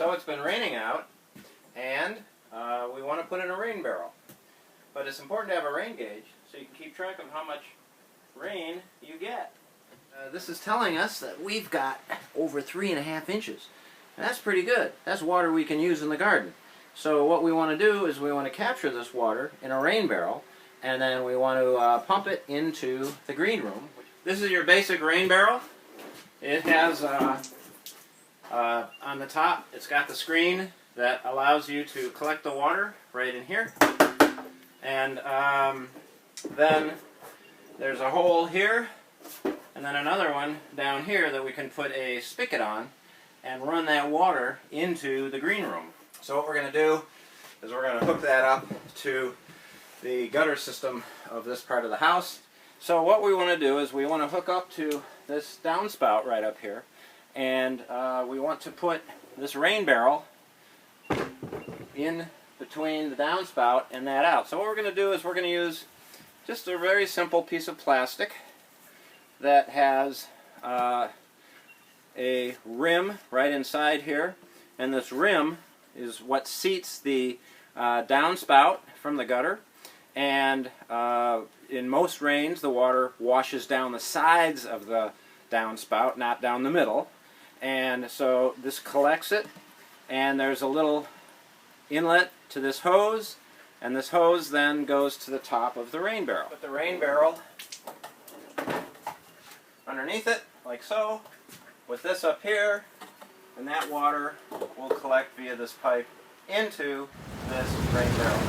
So it's been raining out, and we want to put in a rain barrel. But it's important to have a rain gauge so you can keep track of how much rain you get. This is telling us that we've got over 3.5 inches. And that's pretty good. That's water we can use in the garden. So what we want to do is we want to capture this water in a rain barrel, and then we want to pump it into the green room. This is your basic rain barrel. It has on the top, it's got the screen that allows you to collect the water right in here. And then there's a hole here, and then another one down here that we can put a spigot on and run that water into the green room. So what we're going to do is we're going to hook that up to the gutter system of this part of the house. So what we want to do is we want to hook up to this downspout right up here, and we want to put this rain barrel in between the downspout and that out. So what we're going to do is we're going to use just a very simple piece of plastic that has a rim right inside here, and this rim is what seats the downspout from the gutter. And in most rains the water washes down the sides of the downspout, not down the middle. And so this collects it, and there's a little inlet to this hose, and this hose then goes to the top of the rain barrel. Put the rain barrel underneath it, like so, with this up here, and that water will collect via this pipe into this rain barrel.